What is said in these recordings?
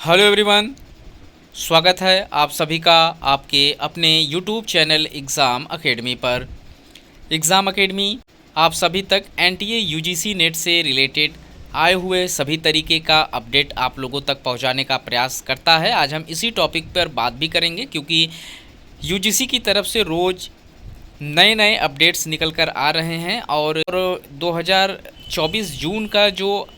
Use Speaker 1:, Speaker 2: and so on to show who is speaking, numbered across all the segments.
Speaker 1: Hello everyone, स्वागत है आप सभी का आपके अपने यूट्यूब चैनल एग्ज़ाम एकेडमी पर। एग्ज़ाम एकेडमी आप सभी तक एनटीए यूजीसी नेट से रिलेटेड आए हुए सभी तरीके का अपडेट आप लोगों तक पहुंचाने का प्रयास करता है। आज हम इसी टॉपिक पर बात भी करेंगे क्योंकि यूजीसी की तरफ से रोज़ नए नए अपडेट्स निकल कर आ रहे हैं और 2024 जून का जो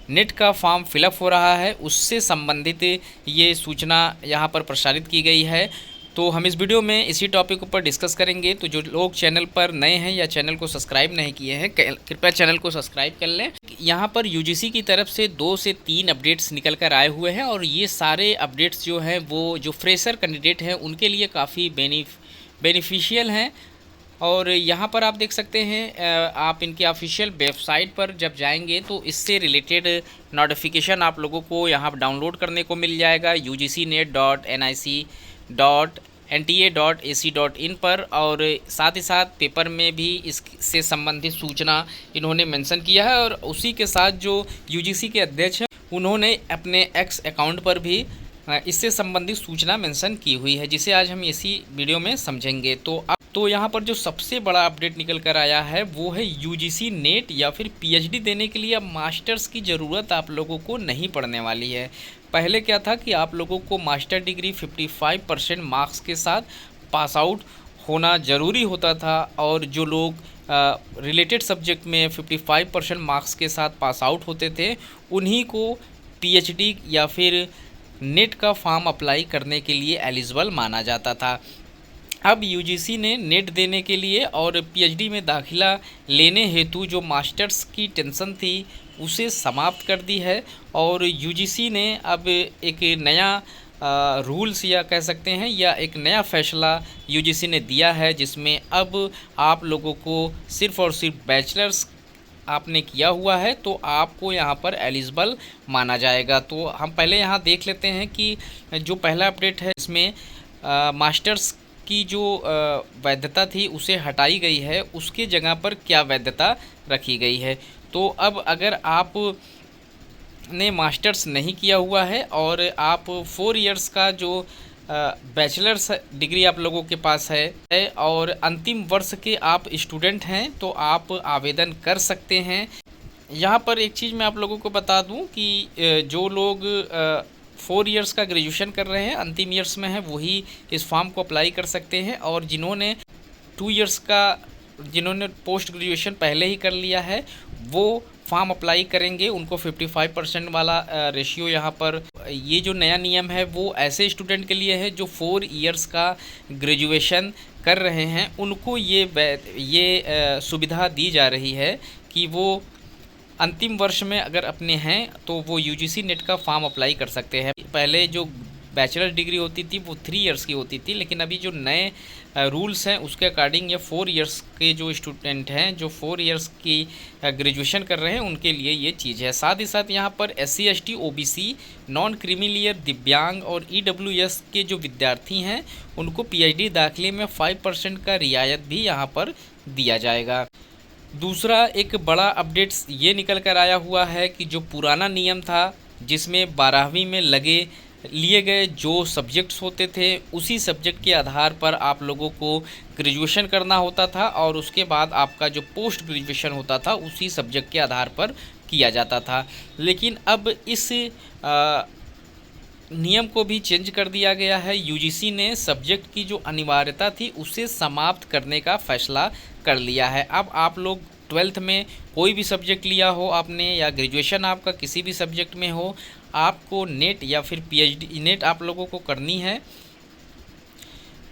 Speaker 1: नेट का फॉर्म फिलअप हो रहा है उससे संबंधित ये सूचना यहाँ पर प्रसारित की गई है। तो हम इस वीडियो में इसी टॉपिक पर डिस्कस करेंगे। तो जो लोग चैनल पर नए हैं या चैनल को सब्सक्राइब नहीं किए हैं, कृपया चैनल को सब्सक्राइब कर लें। यहाँ पर यूजीसी की तरफ से 2 से 3 अपडेट्स निकल कर आए हुए हैं और ये सारे अपडेट्स जो हैं वो जो फ्रेशर कैंडिडेट हैं उनके लिए काफ़ी बेनिफिशियल हैं। और यहाँ पर आप देख सकते हैं, आप इनके ऑफिशियल वेबसाइट पर जब जाएंगे तो इससे रिलेटेड नोटिफिकेशन आप लोगों को यहाँ डाउनलोड करने को मिल जाएगा ugcnet.nic.nta.ac.in पर। और साथ ही साथ पेपर में भी इससे संबंधित सूचना इन्होंने मेंशन किया है। और उसी के साथ जो यूजीसी के अध्यक्ष हैं उन्होंने अपने एक्स अकाउंट पर भी इससे संबंधित सूचना मेंशन की हुई है, जिसे आज हम इसी वीडियो में समझेंगे। तो यहाँ पर जो सबसे बड़ा अपडेट निकल कर आया है वो है यूजीसी नेट या फिर पीएचडी देने के लिए अब मास्टर्स की ज़रूरत आप लोगों को नहीं पड़ने वाली है। पहले क्या था कि आप लोगों को मास्टर डिग्री 55% मार्क्स के साथ पास आउट होना ज़रूरी होता था और जो लोग रिलेटेड सब्जेक्ट में 55% मार्क्स के साथ पास आउट होते थे उन्हीं को पीएचडी या फिर नेट का फॉर्म अप्लाई करने के लिए एलिजिबल माना जाता था। अब यूजीसी ने नेट देने के लिए और पीएचडी में दाखिला लेने हेतु जो मास्टर्स की टेंशन थी उसे समाप्त कर दी है। और यूजीसी ने अब एक नया रूल्स या कह सकते हैं या एक नया फैसला यूजीसी ने दिया है, जिसमें अब आप लोगों को सिर्फ़ और सिर्फ बैचलर्स आपने किया हुआ है तो आपको यहाँ पर एलिजिबल माना जाएगा। तो हम पहले यहाँ देख लेते हैं कि जो पहला अपडेट है इसमें मास्टर्स की जो वैधता थी उसे हटाई गई है, उसके जगह पर क्या वैधता रखी गई है। तो अब अगर आप ने मास्टर्स नहीं किया हुआ है और आप 4 इयर्स का जो बैचलर्स डिग्री आप लोगों के पास है और अंतिम वर्ष के आप स्टूडेंट हैं तो आप आवेदन कर सकते हैं। यहाँ पर एक चीज़ मैं आप लोगों को बता दूं कि जो लोग 4 इयर्स का ग्रेजुएशन कर रहे हैं, अंतिम ईयर्स में है, वही इस फॉर्म को अप्लाई कर सकते हैं। और जिन्होंने 2 इयर्स का जिन्होंने पोस्ट ग्रेजुएशन पहले ही कर लिया है वो फॉर्म अप्लाई करेंगे, उनको 55% वाला रेशियो यहाँ पर ये जो नया नियम है वो ऐसे स्टूडेंट के लिए है जो 4 इयर्स का ग्रेजुएशन कर रहे हैं। उनको ये सुविधा दी जा रही है कि वो अंतिम वर्ष में अगर अपने हैं तो वो यूजीसी नेट का फॉर्म अप्लाई कर सकते हैं। पहले जो बैचलर डिग्री होती थी वो 3 इयर्स की होती थी, लेकिन अभी जो नए रूल्स हैं उसके अकॉर्डिंग ये 4 इयर्स के जो स्टूडेंट हैं जो 4 इयर्स की ग्रेजुएशन कर रहे हैं उनके लिए ये चीज़ है। साथ ही साथ यहाँ पर SC ST OBC non creamy layer दिव्यांग और EWS के जो विद्यार्थी हैं उनको पीएचडी दाखिले में 5% का रियायत भी यहाँ पर दिया जाएगा। दूसरा एक बड़ा अपडेट्स ये निकल कर आया हुआ है कि जो पुराना नियम था जिसमें 12वीं में लिए गए जो सब्जेक्ट्स होते थे उसी सब्जेक्ट के आधार पर आप लोगों को ग्रेजुएशन करना होता था और उसके बाद आपका जो पोस्ट ग्रेजुएशन होता था उसी सब्जेक्ट के आधार पर किया जाता था। लेकिन अब इस नियम को भी चेंज कर दिया गया है। यूजीसी ने सब्जेक्ट की जो अनिवार्यता थी उसे समाप्त करने का फैसला कर लिया है। अब आप लोग 12th में कोई भी सब्जेक्ट लिया हो आपने या ग्रेजुएशन आपका किसी भी सब्जेक्ट में हो, आपको नेट या फिर पीएचडी नेट आप लोगों को करनी है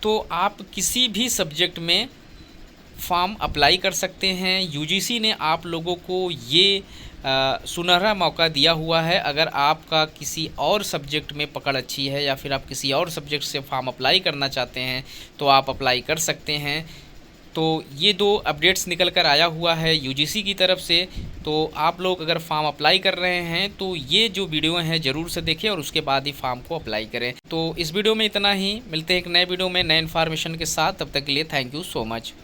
Speaker 1: तो आप किसी भी सब्जेक्ट में फॉर्म अप्लाई कर सकते हैं। यूजीसी ने आप लोगों को ये सुनहरा मौका दिया हुआ है, अगर आपका किसी और सब्जेक्ट में पकड़ अच्छी है या फिर आप किसी और सब्जेक्ट से फॉर्म अप्लाई करना चाहते हैं तो आप अप्लाई कर सकते हैं। तो ये 2 अपडेट्स निकल कर आया हुआ है यूजीसी की तरफ से। तो आप लोग अगर फॉर्म अप्लाई कर रहे हैं तो ये जो वीडियो है ज़रूर से देखें और उसके बाद ही फॉर्म को अप्लाई करें। तो इस वीडियो में इतना ही, मिलते हैं एक नए वीडियो में नए इन्फॉर्मेशन के साथ। तब तक के लिए थैंक यू सो मच।